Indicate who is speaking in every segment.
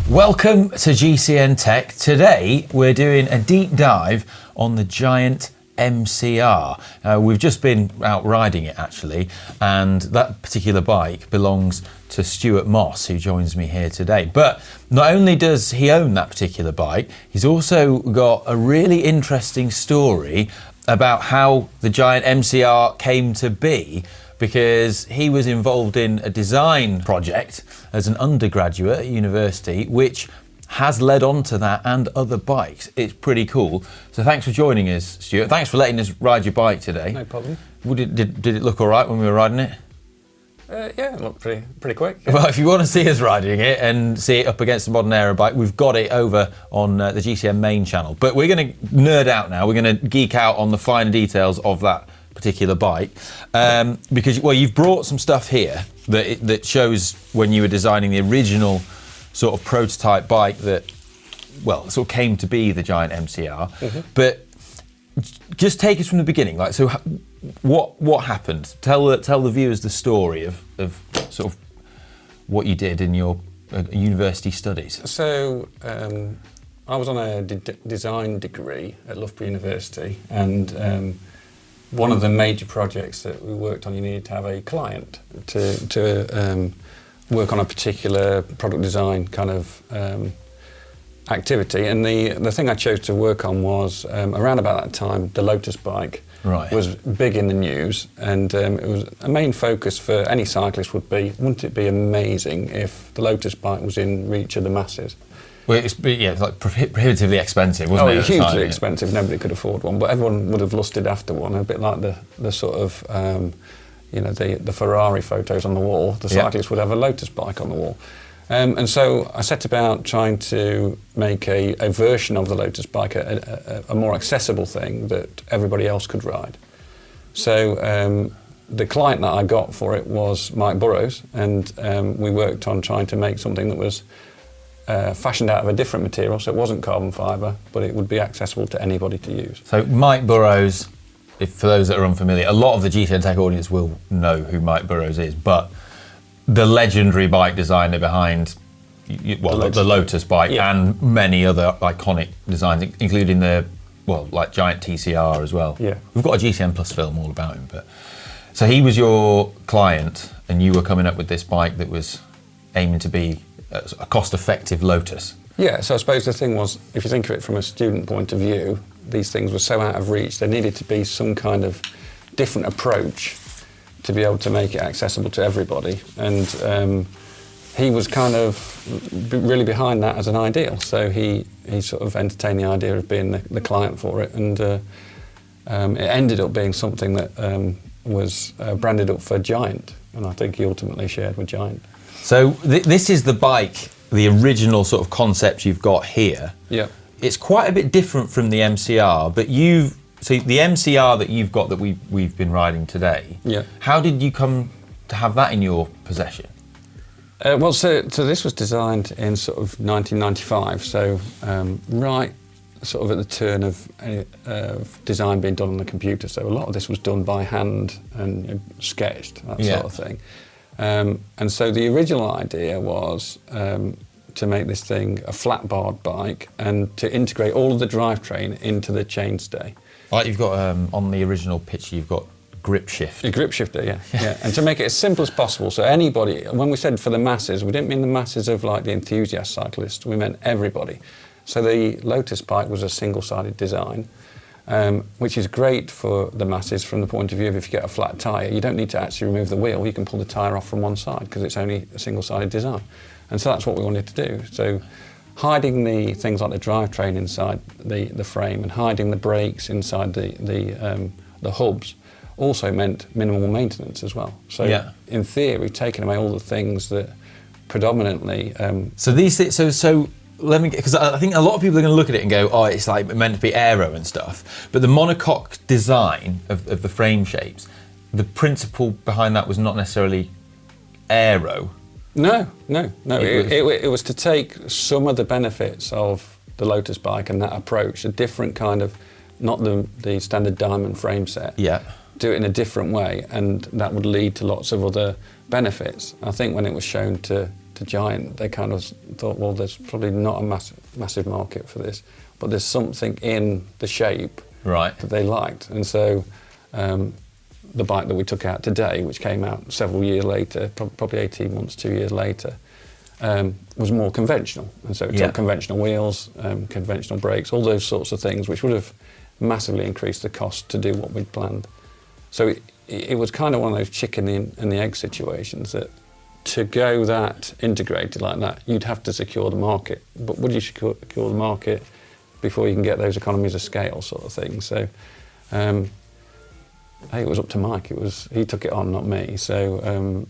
Speaker 1: Welcome to GCNTech. Today we're doing a deep dive on the Giant MCR. We've just been out riding it actually, and that particular bike belongs to Stuart Moss, who joins me here today. But not only does he own that particular bike, he's also got a really interesting story about how the Giant MCR came to be, because he was involved in a design project as an undergraduate at university, which has led on to that and other bikes. It's pretty cool. So thanks for joining us, Stuart. Thanks for letting us ride your bike today.
Speaker 2: No problem.
Speaker 1: Did it look all right when we were riding it?
Speaker 2: Yeah, it looked pretty quick. Yeah.
Speaker 1: Well, if you want to see us riding it and see it up against a modern Aero bike, we've got it over on the GCN main channel. But we're going to nerd out now. We're going to geek out on the finer details of that particular bike, because you've brought some stuff here that shows when you were designing the original sort of prototype bike that sort of came to be the Giant MCR. Mm-hmm. But just take us from the beginning. Like, so what happened? Tell the viewers the story of sort of what you did in your university studies.
Speaker 2: So I was on a design degree at Loughborough University, and one of the major projects that we worked on, you needed to have a client to work on a particular product design kind of activity. And the thing I chose to work on was, around about that time, the Lotus bike was big in the news, and it was a main focus for any cyclist wouldn't it be amazing if the Lotus bike was in reach of the masses?
Speaker 1: Well, it's like prohibitively expensive, wasn't it?
Speaker 2: Oh, hugely expensive. Nobody could afford one, but everyone would have lusted after one. A bit like the sort of, the Ferrari photos on the wall. The cyclist would have a Lotus bike on the wall. And so I set about trying to make a version of the Lotus bike a more accessible thing that everybody else could ride. So the client that I got for it was Mike Burrows, and we worked on trying to make something that was fashioned out of a different material, so it wasn't carbon fibre, but it would be accessible to anybody to use.
Speaker 1: So Mike Burrows, for those that are unfamiliar, a lot of the GCNTech audience will know who Mike Burrows is, but the legendary bike designer behind the Lotus bike and many other iconic designs, including like Giant TCR as well. Yeah. We've got a GCN Plus film all about him. But so he was your client, and you were coming up with this bike that was aiming to be a cost-effective Lotus.
Speaker 2: Yeah, so I suppose the thing was, if you think of it from a student point of view, these things were so out of reach, there needed to be some kind of different approach to be able to make it accessible to everybody. And he was kind of really behind that as an ideal. So he sort of entertained the idea of being the client for it, and it ended up being something that was branded up for Giant, and I think he ultimately shared with Giant.
Speaker 1: So this is the bike, the original sort of concept you've got here.
Speaker 2: Yeah.
Speaker 1: It's quite a bit different from the MCR, but so the MCR that you've got that we've been riding today, how did you come to have that in your possession?
Speaker 2: So this was designed in sort of 1995, so right sort of at the turn of design being done on the computer. So a lot of this was done by hand and sketched, that sort of thing. And so the original idea was to make this thing a flat-barred bike and to integrate all of the drivetrain into the chainstay.
Speaker 1: Like you've got on the original picture, you've got grip shift.
Speaker 2: A grip shifter, yeah. And to make it as simple as possible, so anybody, when we said for the masses, we didn't mean the masses of like the enthusiast cyclists, we meant everybody. So the Lotus bike was a single-sided design, which is great for the masses from the point of view of if you get a flat tyre, you don't need to actually remove the wheel, you can pull the tyre off from one side because it's only a single-sided design. And so that's what we wanted to do. So hiding the things like the drivetrain inside the frame and hiding the brakes inside the hubs also meant minimal maintenance as well. So in theory, taking away all the things that predominantly...
Speaker 1: So let me, because I think a lot of people are going to look at it and go, oh, it's like meant to be Aero and stuff. But the monocoque design of the frame shapes, the principle behind that was not necessarily Aero.
Speaker 2: No. It was to take some of the benefits of the Lotus bike and that approach, a different kind of, not the standard diamond frame set. Yeah. Do it in a different way, and that would lead to lots of other benefits. I think when it was shown to to Giant, they kind of thought, well, there's probably not a massive market for this, but there's something in the shape
Speaker 1: Right.
Speaker 2: that they liked. And so the bike that we took out today, which came out several years later, probably 18 months, 2 years later, was more conventional. And so it took conventional wheels, conventional brakes, all those sorts of things, which would have massively increased the cost to do what we'd planned. So it was kind of one of those chicken and the egg situations, that to go that integrated like that, you'd have to secure the market. But would you secure the market before you can get those economies of scale sort of thing? So hey, it was up to Mike. He took it on, not me. So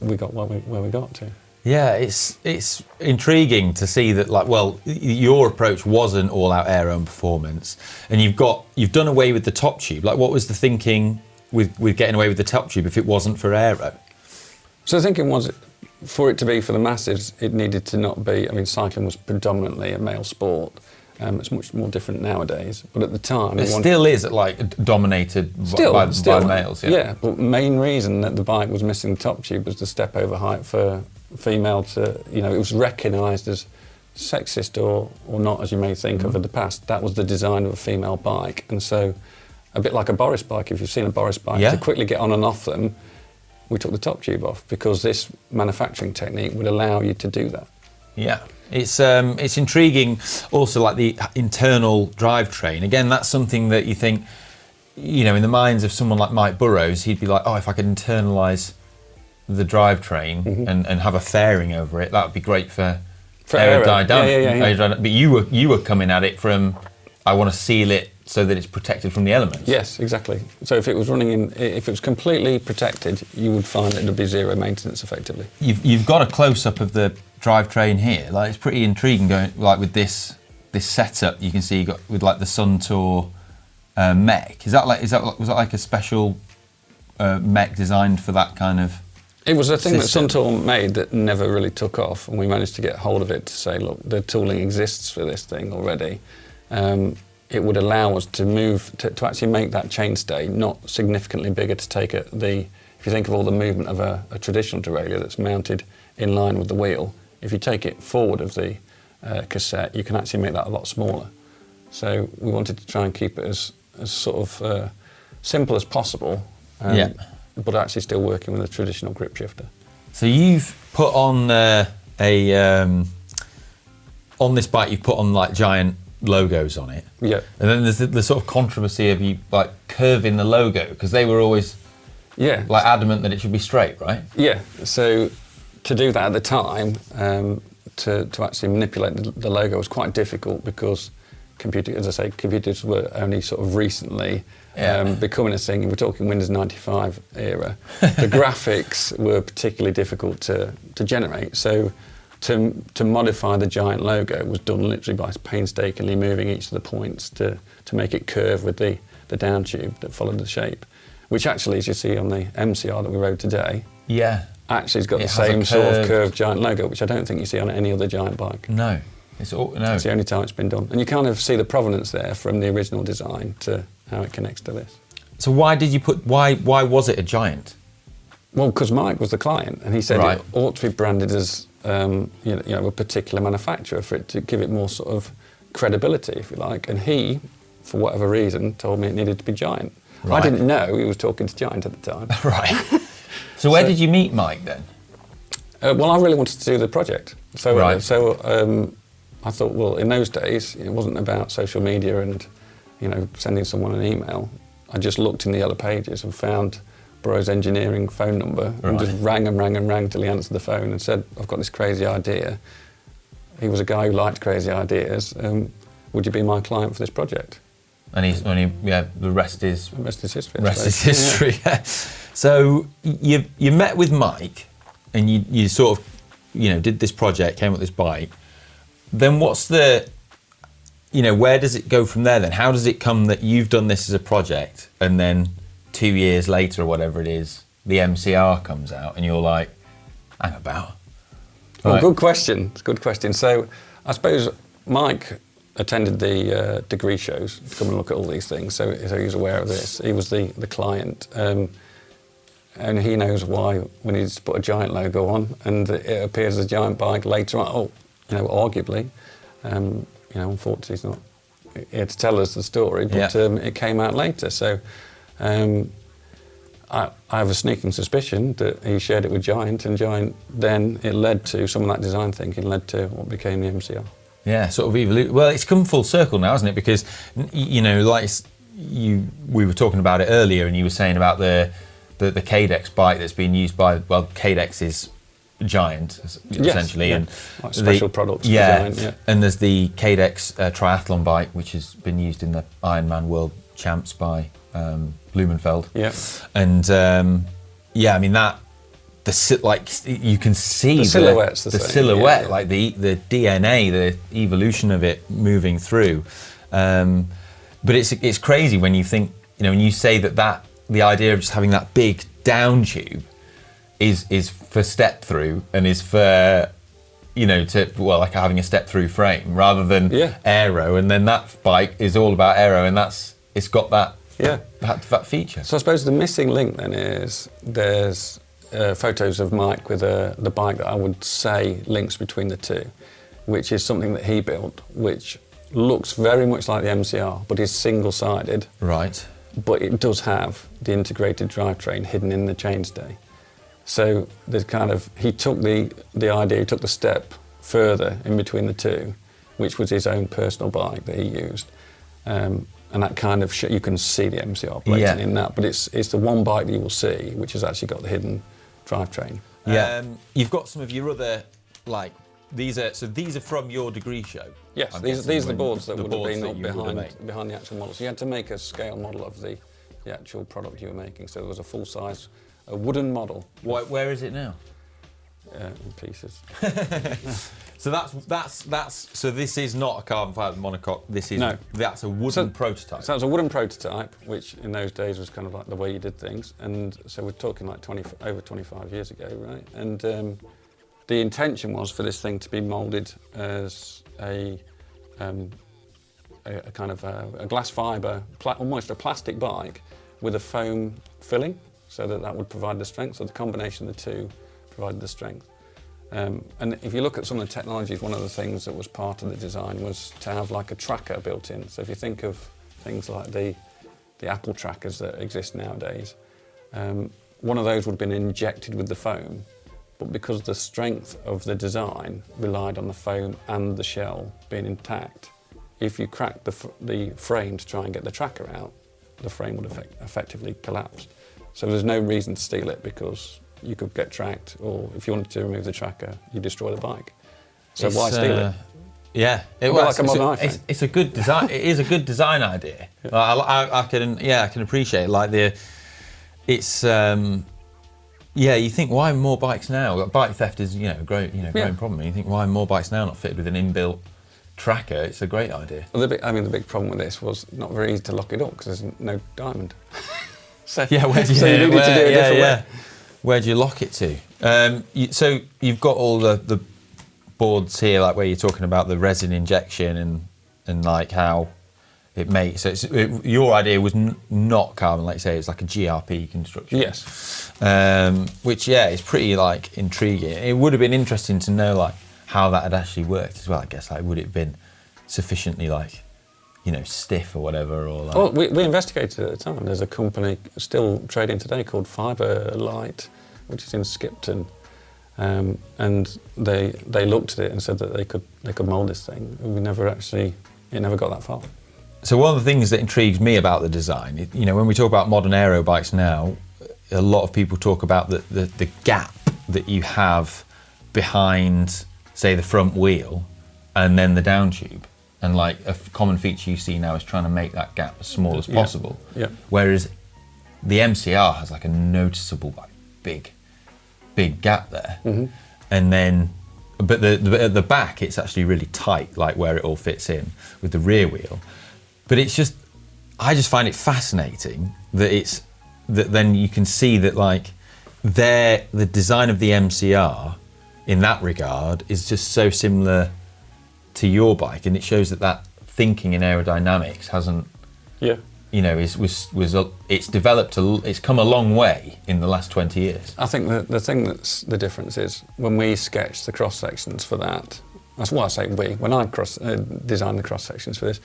Speaker 2: we got where we got to.
Speaker 1: Yeah, it's intriguing to see that, like, well, your approach wasn't all out aero and performance, and you've done away with the top tube. Like, what was the thinking with getting away with the top tube if it wasn't for aero?
Speaker 2: So the thinking was, for it to be for the masses, it needed to not be. I mean, cycling was predominantly a male sport. It's much more different nowadays, but at the time...
Speaker 1: It still is, like, dominated by males.
Speaker 2: Yeah, but main reason that the bike was missing the top tube was the step over height for female to, it was recognised as sexist or not, as you may think of in the past. That was the design of a female bike. And so, a bit like a Boris bike, if you've seen a Boris bike, to quickly get on and off them, we took the top tube off, because this manufacturing technique would allow you to do that.
Speaker 1: Yeah. It's intriguing also, like the internal drivetrain. Again, that's something that you think, in the minds of someone like Mike Burrows, he'd be like, oh, if I could internalise the drivetrain and have a fairing over it, that would be great for aerodynamic.
Speaker 2: Yeah.
Speaker 1: But you were coming at it from, I want to seal it so that it's protected from the elements.
Speaker 2: Yes, exactly. So if it was if it was completely protected, you would find that it'd be zero maintenance effectively.
Speaker 1: You've got a close up of the drivetrain here. Like, it's pretty intriguing going like with this setup. You can see you got with like the Suntour mech. Was that like a special mech designed for that kind of?
Speaker 2: It was a thing
Speaker 1: system
Speaker 2: that Suntour made that never really took off, and we managed to get hold of it to say, look, the tooling exists for this thing already. It would allow us to move, to actually make that chainstay not significantly bigger, to take if you think of all the movement of a traditional derailleur that's mounted in line with the wheel, if you take it forward of the cassette, you can actually make that a lot smaller. So we wanted to try and keep it as sort of simple as possible, but actually still working with a traditional grip shifter. So
Speaker 1: you've put on on this bike, you've put on like Giant logos on it.
Speaker 2: Yeah.
Speaker 1: And then there's the sort of controversy of you like curving the logo, because they were always like adamant that it should be straight, right?
Speaker 2: Yeah. So to do that at the time, to actually manipulate the logo was quite difficult, because computers were only sort of recently becoming a thing. We're talking Windows 95 era. The graphics were particularly difficult to generate. So to modify the Giant logo was done literally by painstakingly moving each of the points to make it curve with the down tube that followed the shape, which actually, as you see on the MCR that we rode today, actually has got the same sort of curved Giant logo, which I don't think you see on any other Giant bike.
Speaker 1: No.
Speaker 2: It's the only time it's been done. And you kind of see the provenance there from the original design to how it connects to this.
Speaker 1: So why was it a Giant?
Speaker 2: Well, because Mike was the client, and he said it ought to be branded as a particular manufacturer for it to give it more sort of credibility, if you like. And he, for whatever reason, told me it needed to be Giant. Right. I didn't know he was talking to Giant at the time.
Speaker 1: Right. So where did you meet Mike then?
Speaker 2: Well, I really wanted to do the project. So I thought, well, in those days, it wasn't about social media and, sending someone an email. I just looked in the yellow pages and found Burrows' engineering phone number and just rang till he answered the phone and said, I've got this crazy idea. He was a guy who liked crazy ideas. Would you be my client for this project?
Speaker 1: And the rest is...
Speaker 2: The rest is history.
Speaker 1: The rest is history, yeah. So you met with Mike and you sort of, did this project, came up with this bike. Then what's where does it go from there then? How does it come that you've done this as a project and then 2 years later or whatever it is, the MCR comes out and you're like, hang about?
Speaker 2: Well, good question. It's a good question. So I suppose Mike attended the degree shows to come and look at all these things, so he was aware of this. He was the client. and he knows why we need to put a Giant logo on, and it appears as a Giant bike later on. Oh, arguably, unfortunately he's not here to tell us the story, but it came out later. So I have a sneaking suspicion that he shared it with Giant, and Giant, then it led to some of that design thinking, led to what became the MCR. Yeah,
Speaker 1: sort of evolution. Well, it's come full circle now, hasn't it? Because, we were talking about it earlier, and you were saying about the Cadex bike that's been used by, Cadex is Giant, essentially.
Speaker 2: Yes,
Speaker 1: and
Speaker 2: like special products for Giant, yeah.
Speaker 1: And there's the Cadex triathlon bike, which has been used in the Ironman World Champs by Blumenfeld.
Speaker 2: Yeah.
Speaker 1: And, you can see
Speaker 2: the silhouette's
Speaker 1: the silhouette, like the DNA, the evolution of it moving through. But it's crazy when you think, when you say that the idea of just having that big down tube is for step through and is for, like having a step through frame rather than Aero, and then that bike is all about Aero, and it's got that feature.
Speaker 2: So I suppose the missing link then is there's photos of Mike with the bike that I would say links between the two, which is something that he built, which looks very much like the MCR, but is single-sided.
Speaker 1: Right.
Speaker 2: But it does have the integrated drivetrain hidden in the chainstay. So there's he took the idea, he took the step further in between the two, which was his own personal bike that he used. And that you can see the MCR plating in that, but it's the one bike that you will see which has actually got the hidden drivetrain.
Speaker 1: Yeah. You've got some of your other, these are from your degree show.
Speaker 2: Yes, these are the boards that would have been behind the actual model. So you had to make a scale model of the actual product you were making. So there was a full-size wooden model.
Speaker 1: Where is it now?
Speaker 2: In pieces.
Speaker 1: So so this is not a carbon fibre monocoque. That's a wooden prototype.
Speaker 2: So it's a wooden prototype, which in those days was kind of like the way you did things. And so we're talking like over 25 years ago, right? And the intention was for this thing to be moulded as a kind of a glass fibre, almost a plastic bike with a foam filling, so that would provide the strength. So the combination of the two provided the strength. And if you look at some of the technologies, one of the things that was part of the design was to have like a tracker built in. So if you think of things like the Apple trackers that exist nowadays, one of those would have been injected with the foam, but because the strength of the design relied on the foam and the shell being intact, if you cracked the frame to try and get the tracker out, the frame would effectively collapse. So there's no reason to steal it, because you could get tracked, or if you wanted to remove the tracker, you destroy the bike. So why steal it?
Speaker 1: Yeah,
Speaker 2: like a modern iPhone.
Speaker 1: It's a good design. It is a good design idea. Yeah. I can appreciate it. You think, why more bikes now? Bike theft is growing problem. You think, why more bikes now not fitted with an inbuilt tracker? It's a great idea.
Speaker 2: Well, the big problem with this was not very easy to lock it up because there's no diamond.
Speaker 1: So you needed to do it a different way. Where do you lock it to? So you've got all the boards here, like where you're talking about the resin injection and like how it makes. So your idea was not carbon, like you say, it's like a GRP construction.
Speaker 2: Yes.
Speaker 1: Which is pretty intriguing. It would have been interesting to know how that had actually worked as well. I guess would it have been sufficiently stiff or whatever, or
Speaker 2: Well, we investigated it at the time. There's a company still trading today called Fibre Light, which is in Skipton, and they looked at it and said that they could mould this thing. It never got that far.
Speaker 1: So one of the things that intrigues me about the design, when we talk about modern aero bikes now, a lot of people talk about the gap that you have behind, say, the front wheel and then the down tube. And a common feature you see now is trying to make that gap as small as possible.
Speaker 2: Yeah.
Speaker 1: Whereas the MCR has a noticeable big gap there. Mm-hmm. And then, but at the back it's actually really tight, where it all fits in with the rear wheel. But I just find it fascinating that then you can see that the design of the MCR in that regard is just so similar to your bike, and it shows that thinking in aerodynamics hasn't it's developed, it's come a long way in the last 20 years.
Speaker 2: I think the thing that's the difference is when we sketched the cross sections for that. That's why I say we. When I designed the cross sections for this,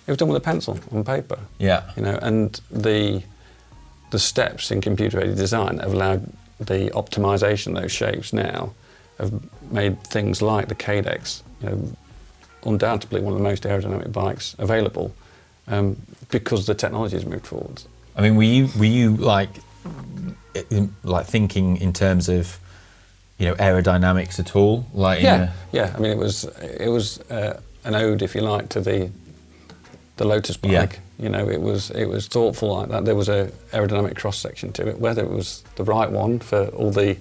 Speaker 2: it was done with a pencil on paper.
Speaker 1: Yeah.
Speaker 2: And the steps in computer-aided design have allowed the optimization of those shapes now have made things like the Cadex, undoubtedly one of the most aerodynamic bikes available, because the technology has moved forwards.
Speaker 1: I mean, were you like thinking in terms of aerodynamics at all? Like
Speaker 2: yeah. I mean, it was an ode, if you like, to the Lotus bike.
Speaker 1: Yeah.
Speaker 2: It was thoughtful like that. There was a aerodynamic cross section to it, whether it was the right one for all the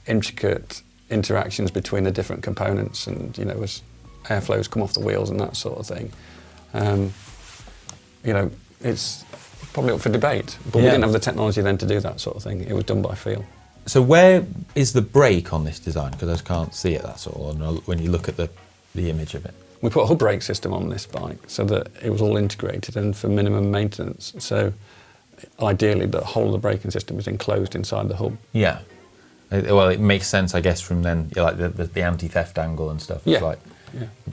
Speaker 2: intricate interactions between the different components, and as airflows come off the wheels and that sort of thing. It's probably up for debate, but we didn't have the technology then to do that sort of thing. It was done by feel.
Speaker 1: So where is the brake on this design? Because I just can't see it, that's all, when you look at the image of it.
Speaker 2: We put a hub brake system on this bike so that it was all integrated and for minimum maintenance. So ideally the whole of the braking system is enclosed inside the hub.
Speaker 1: Yeah. Well, it makes sense, I guess, from then, like the anti-theft angle and stuff.
Speaker 2: Yeah.
Speaker 1: It's like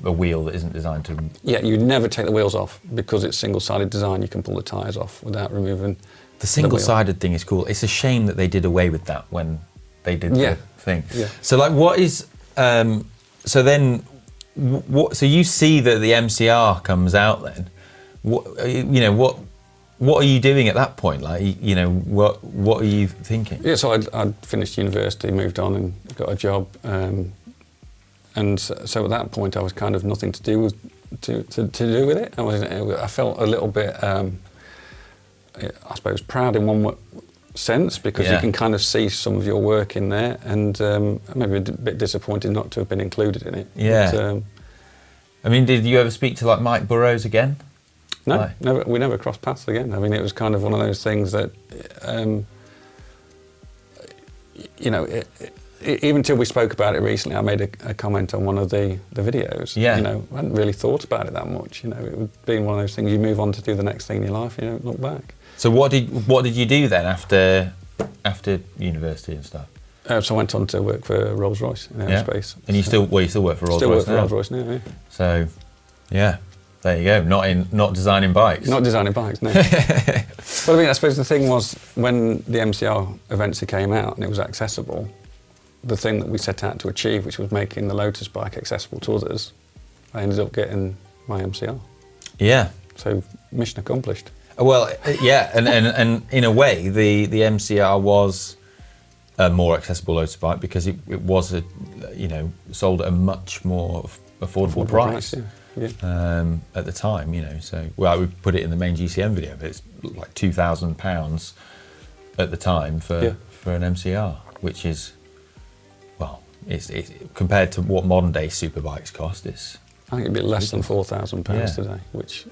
Speaker 1: a wheel that isn't designed to...
Speaker 2: Yeah, you'd never take the wheels off because it's single-sided design. You can pull the tyres off without removing
Speaker 1: the single-sided thing is cool. It's a shame that they did away with that when they did the thing. Yeah. So, like, what is... so then, so you see that the MCR comes out then. What are you doing at that point? Like, what are you thinking?
Speaker 2: Yeah, so I'd finished university, moved on and got a job. And so at that point I was kind of nothing to do with it. I felt a little bit, I suppose, proud in one sense, because you can kind of see some of your work in there, and maybe a bit disappointed not to have been included in it.
Speaker 1: Yeah. But, I mean, did you ever speak to like Mike Burrows again?
Speaker 2: No, never. We never crossed paths again. I mean, it was kind of one of those things that, even until we spoke about it recently, I made a comment on one of the videos.
Speaker 1: Yeah.
Speaker 2: I hadn't really thought about it that much. It would be one of those things, you move on to do the next thing in your life, you don't look back.
Speaker 1: So what did you do then after university and stuff?
Speaker 2: So I went on to work for Rolls-Royce in aerospace.
Speaker 1: And you still work for Rolls-Royce now?
Speaker 2: Still work for Rolls-Royce now, yeah.
Speaker 1: So, yeah. There you go. Not designing bikes.
Speaker 2: Not designing bikes, no. But I suppose the thing was, when the MCR eventually came out and it was accessible, the thing that we set out to achieve, which was making the Lotus bike accessible to others, I ended up getting my MCR. Yeah. So mission accomplished.
Speaker 1: Well, yeah, and in a way, the MCR was a more accessible Lotus bike because it was sold at a much more affordable price. At the time, so we put it in the main GCN video, but it's like £2,000 at the time for an MCR, which is, well, it's compared to what modern day superbikes cost. I
Speaker 2: think it'd be less than £4,000 today, which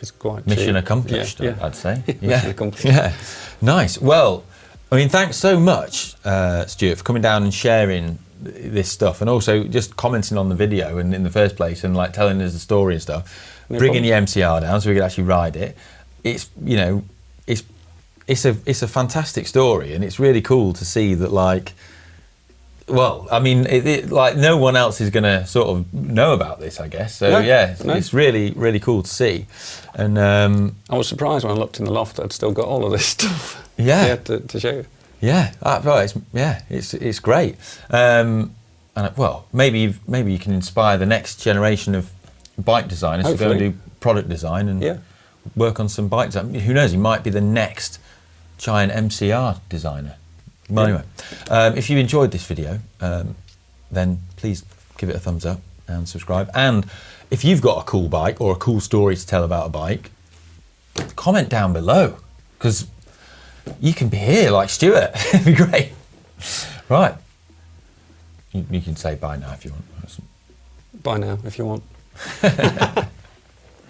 Speaker 2: is quite
Speaker 1: mission
Speaker 2: cheap.
Speaker 1: accomplished. I'd say.
Speaker 2: Mission accomplished.
Speaker 1: Yeah, nice. Well, I mean, thanks so much, Stuart, for coming down and sharing this stuff, and also just commenting on the video and in the first place, and like telling us the story and stuff, bringing the MCR down so we could actually ride it. It's it's a fantastic story, and it's really cool to see that, like, well, I mean, like no one else is going to sort of know about this, I guess. So it's really, really cool to see. And
Speaker 2: I was surprised when I looked in the loft; I'd still got all of this stuff. To show you.
Speaker 1: Yeah, it's great. And well, maybe you can inspire the next generation of bike designers to go and do product design and work on some bike design. Who knows? He might be the next Giant MCR designer. Well, anyway, if you enjoyed this video, then please give it a thumbs up and subscribe. And if you've got a cool bike or a cool story to tell about a bike, comment down below, because you can be here like Stuart. It'd be great. Right. You can say bye now if you want.
Speaker 2: Bye now if you want.